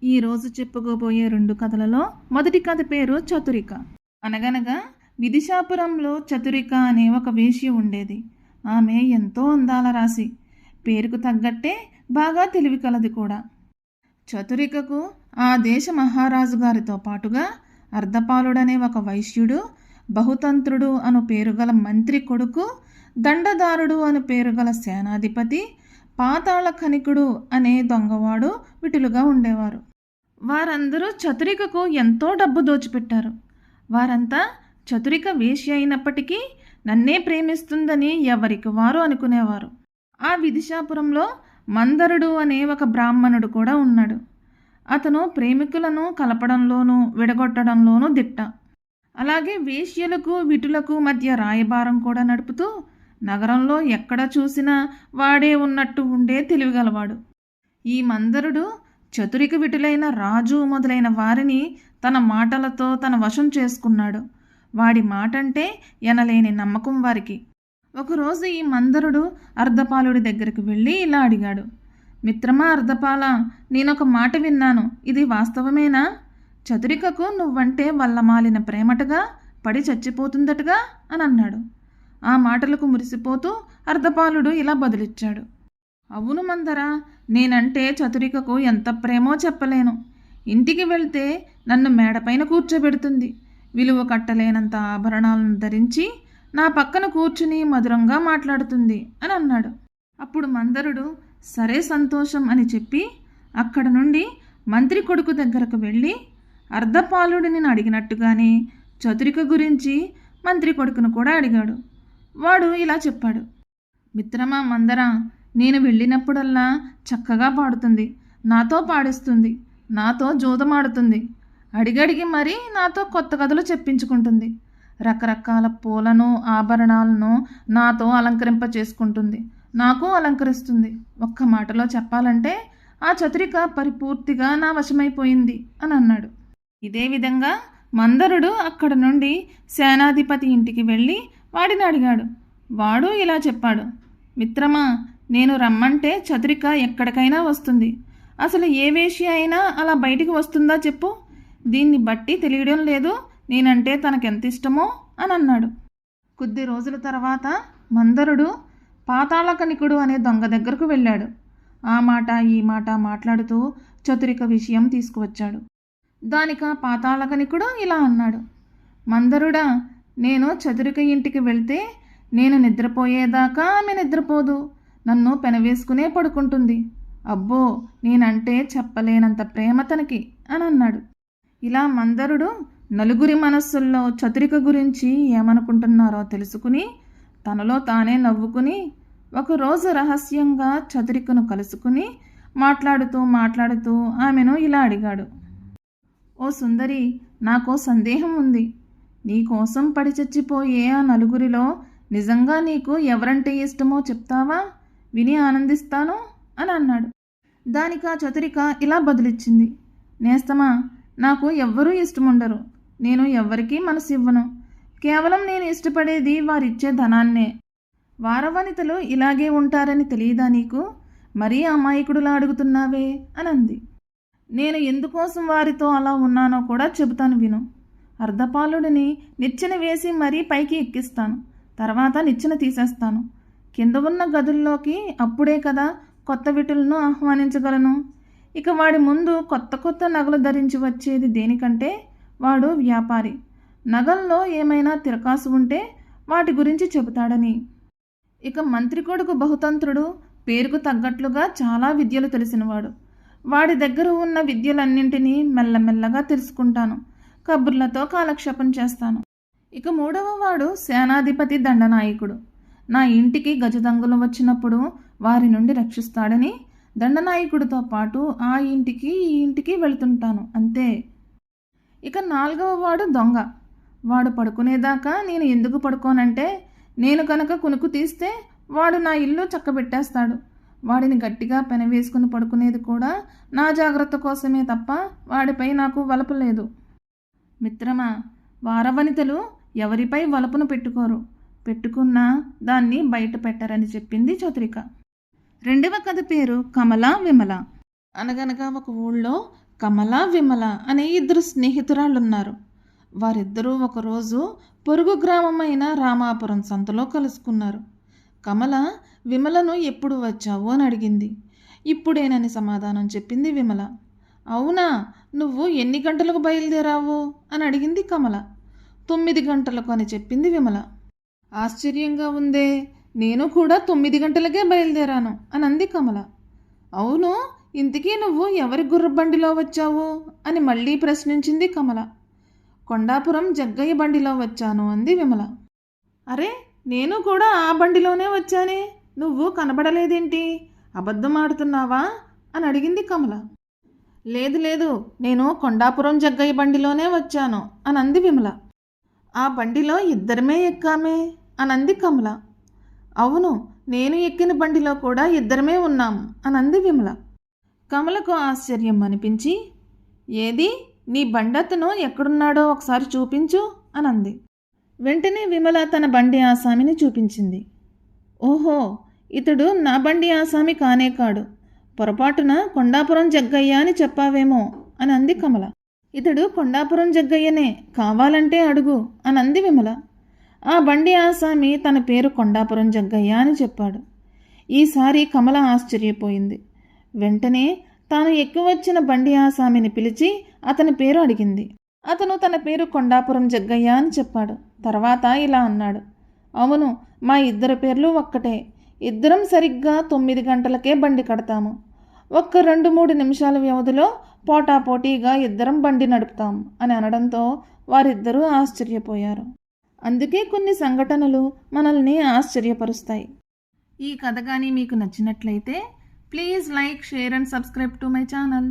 ఈరోజు చెప్పుకోబోయే రెండు కథలలో మొదటి కథ పేరు చతురిక. అనగనగా విదిశాపురంలో చతురిక అనే ఒక వేశ్య ఉండేది. ఆమె ఎంతో అందాల రాశి, పేరుకు తగ్గట్టే బాగా తెలివి కలది కూడా. చతురికకు ఆ దేశ మహారాజు గారితో పాటుగా అర్ధపాలుడనే ఒక వైశ్యుడు, బహుతంత్రుడు అను పేరుగల మంత్రి కొడుకు, దండదారుడు అను పేరుగల సేనాధిపతి, పాతాళ కనికుడు అనే దొంగవాడు విటులుగా ఉండేవారు. వారందరూ చతురికకు ఎంతో డబ్బు దోచిపెట్టారు. వారంతా చతురిక వేశ్య అయినప్పటికీ నన్నే ప్రేమిస్తుందని ఎవరికి వారు అనుకునేవారు. ఆ విదిశాపురంలో మందరుడు అనే ఒక బ్రాహ్మణుడు కూడా ఉన్నాడు. అతను ప్రేమికులను కలపడంలోనూ విడగొట్టడంలోనూ దిట్ట. అలాగే వేశ్యలకు విటులకు మధ్య రాయబారం కూడా నడుపుతూ నగరంలో ఎక్కడ చూసినా వాడే ఉన్నట్టు ఉండే తెలివిగలవాడు. ఈ మందరుడు చతురిక విటులైన రాజు మొదలైన వారిని తన మాటలతో తన వశం చేసుకున్నాడు. వాడి మాటంటే ఎనలేని నమ్మకం వారికి. ఒకరోజు ఈ మందరుడు అర్ధపాలుడి దగ్గరికి వెళ్ళి ఇలా అడిగాడు, మిత్రమా అర్ధపాల, నేనొక మాట విన్నాను, ఇది వాస్తవమేనా? చతురికకు నువ్వంటే వల్లమాలిన ప్రేమటగా పడి చచ్చిపోతుందటగా అని అన్నాడు. ఆ మాటలకు మురిసిపోతూ అర్ధపాలుడు ఇలా బదులిచ్చాడు, అవును మందరా, నేనంటే చతురికకు ఎంత ప్రేమో చెప్పలేను. ఇంటికి వెళ్తే నన్ను మేడపైన కూర్చోబెడుతుంది. విలువ కట్టలేనంత ఆభరణాలను ధరించి నా పక్కన కూర్చుని మధురంగా మాట్లాడుతుంది అని అన్నాడు. అప్పుడు మందరుడు సరే సంతోషం అని చెప్పి అక్కడ నుండి మంత్రి కొడుకు దగ్గరకు వెళ్ళి అర్ధపాలుడిని అడిగినట్టుగానే చతురిక గురించి మంత్రి కొడుకును కూడా అడిగాడు. వాడు ఇలా చెప్పాడు, మిత్రమా మందరా, నేను వెళ్ళినప్పుడల్లా చక్కగా పాడుతుంది, నాతో పాడిస్తుంది, నాతో జూదమాడుతుంది, అడిగడిగి మరీ నాతో కొత్త కథలు చెప్పించుకుంటుంది, రకరకాల పూలను ఆభరణాలను నాతో అలంకరింప చేసుకుంటుంది, నాకు అలంకరిస్తుంది. ఒక్క మాటలో చెప్పాలంటే ఆ చతురిక పరిపూర్తిగా నా వశమైపోయింది అని అన్నాడు. ఇదే విధంగా మందరుడు అక్కడ నుండి సేనాధిపతి ఇంటికి వెళ్ళి వాడిని అడిగాడు. వాడు ఇలా చెప్పాడు, మిత్రమా, నేను రమ్మంటే చతురిక ఎక్కడికైనా వస్తుంది. అసలు ఏ వేశ్య అయినా అలా బయటికి వస్తుందా చెప్పు? దీన్ని బట్టి తెలియడం లేదు నేనంటే తనకెంత ఇష్టమో అని అన్నాడు. కొద్ది రోజుల తర్వాత మందరుడు పాతాళకనికుడు అనే దొంగ దగ్గరకు వెళ్ళాడు. ఆ మాట ఈ మాట మాట్లాడుతూ చతురిక విషయం తీసుకువచ్చాడు. దానిక పాతాళకనికుడు ఇలా అన్నాడు, మందరుడా, నేను చతురిక ఇంటికి వెళ్తే నేను నిద్రపోయేదాకా ఆమె నిద్రపోదు, నన్ను పెనవేసుకునే పడుకుంటుంది. అబ్బో, నేనంటే చెప్పలేనంత ప్రేమ తనకి అని అన్నాడు. ఇలా మందరుడు నలుగురి మనస్సుల్లో చతురిక గురించి ఏమనుకుంటున్నారో తెలుసుకుని తనలో తానే నవ్వుకుని ఒకరోజు రహస్యంగా చతురికను కలుసుకుని మాట్లాడుతూ ఆమెను ఇలా అడిగాడు, ఓ సుందరి, నాకో సందేహం ఉంది. నీకోసం పడి చచ్చిపోయే ఆ నలుగురిలో నిజంగా నీకు ఎవరంటే ఇష్టమో చెప్తావా? విని ఆనందిస్తాను అని అన్నాడు. దానికి ఆ చతురిక ఇలా బదులిచ్చింది, నేస్తమా, నాకు ఎవ్వరూ ఇష్టముండరు. నేను ఎవ్వరికీ మనసు ఇవ్వను. కేవలం నేను ఇష్టపడేది వారిచ్చే ధనాన్నే. వారవనితలు ఇలాగే ఉంటారని తెలియదా నీకు? మరీ అమాయకుడులా అడుగుతున్నావే అని అంది. నేను ఎందుకోసం వారితో అలా ఉన్నానో కూడా చెబుతాను విను. అర్ధపాలుడిని నిచ్చెన వేసి మరీ పైకి ఎక్కిస్తాను, తర్వాత నిచ్చెన తీసేస్తాను. కింద ఉన్న గదుల్లోకి అప్పుడే కదా కొత్త విటులను ఆహ్వానించగలను. ఇక వాడి ముందు కొత్త కొత్త నగలు ధరించి వచ్చేది దేనికంటే వాడు వ్యాపారి. నగల్లో ఏమైనా తిరకాసు ఉంటే వాటి గురించి చెబుతాడని. ఇక మంత్రి కొడుకు బహుతంత్రుడు, పేరుకు తగ్గట్లుగా చాలా విద్యలు తెలిసినవాడు. వాడి దగ్గర ఉన్న విద్యలన్నింటినీ మెల్లమెల్లగా తెలుసుకుంటాను, కబుర్లతో కాలక్షేపం చేస్తాను. ఇక మూడవ వాడు సేనాధిపతి దండనాయకుడు. నా ఇంటికి గజదంగులు వచ్చినప్పుడు వారి నుండి రక్షిస్తాడని దండనాయకుడితో పాటు ఆ ఇంటికి ఈ ఇంటికి వెళుతుంటాను, అంతే. ఇక నాలుగవ వాడు దొంగ. వాడు పడుకునేదాకా నేను ఎందుకు పడుకోనంటే నేను కనుక కునుకు తీస్తే వాడు నా ఇల్లు చక్కబెట్టేస్తాడు. వాడిని గట్టిగా పెనవేసుకుని పడుకునేది కూడా నా జాగ్రత్త కోసమే తప్ప వాడిపై నాకు వలపు లేదు. మిత్రమా, వారవనితలు ఎవరిపై వలపును పెట్టుకోరు, పెట్టుకున్నా దాన్ని బయట పెట్టరని చెప్పింది చతురిక. రెండవ కథ పేరు కమల విమల. అనగనగా ఒక ఊళ్ళో కమల విమల అనే ఇద్దరు స్నేహితురాళ్ళున్నారు. వారిద్దరూ ఒకరోజు పొరుగు గ్రామమైన రామాపురం సంతలో కలుసుకున్నారు. కమల విమలను ఎప్పుడు వచ్చావు అని అడిగింది. ఇప్పుడేనని సమాధానం చెప్పింది విమల. అవునా, నువ్వు ఎన్ని గంటలకు బయలుదేరావు అని అడిగింది కమల. 9 గంటలకు అని చెప్పింది విమల. ఆశ్చర్యంగా ఉందే, నేను కూడా 9 గంటలకే బయలుదేరాను అని అంది కమల. అవును, ఇంతకీ నువ్వు ఎవరి గుర్రబండిలో వచ్చావు అని మళ్ళీ ప్రశ్నించింది కమల. కొండాపురం జగ్గయ్య బండిలో వచ్చాను అంది విమల. అరే, నేను కూడా ఆ బండిలోనే వచ్చానే, నువ్వు కనబడలేదేంటి, అబద్ధం ఆడుతున్నావా అని అడిగింది కమల. లేదు లేదు, నేను కొండాపురం జగ్గయ్య బండిలోనే వచ్చాను అని అంది విమల. ఆ బండిలో ఇద్దరమే ఎక్కామే అని అంది కమల. అవును, నేను ఎక్కిన బండిలో కూడా ఇద్దరమే ఉన్నాము అని అంది విమల. కమలకు ఆశ్చర్యం అనిపించి, ఏది నీ బండతను ఎక్కడున్నాడో ఒకసారి చూపించు అని అంది. వెంటనే విమల తన బండి ఆసామిని చూపించింది. ఓహో, ఇతడు నా బండి ఆసామి కానే కాడు, పొరపాటున కొండాపురం జగ్గయ్య అని చెప్పావేమో అని అంది కమల. ఇతడు కొండాపురం జగ్గయ్యనే, కావాలంటే అడుగు అని అంది విమల. ఆ బండి ఆసామి తన పేరు కొండాపురం జగ్గయ్య అని చెప్పాడు. ఈసారి కమల ఆశ్చర్యపోయింది. వెంటనే తాను ఎక్కివచ్చిన బండి ఆసామిని పిలిచి అతని పేరు అడిగింది. అతను తన పేరు కొండాపురం జగ్గయ్య అని చెప్పాడు. తర్వాత ఇలా అన్నాడు, అవును, మా ఇద్దరి పేర్లు ఒక్కటే, ఇద్దరం సరిగ్గా 9 గంటలకే బండి కడతాము. ఒక్క 2-3 నిమిషాల వ్యవధిలో పోటాపోటీగా ఇద్దరం బండి నడుపుతాం అని అనడంతో వారిద్దరూ ఆశ్చర్యపోయారు. అందుకే కొన్ని సంఘటనలు మనల్ని ఆశ్చర్యపరుస్తాయి. ఈ కథ కానీ మీకు నచ్చినట్లయితే please like, share and subscribe to my channel.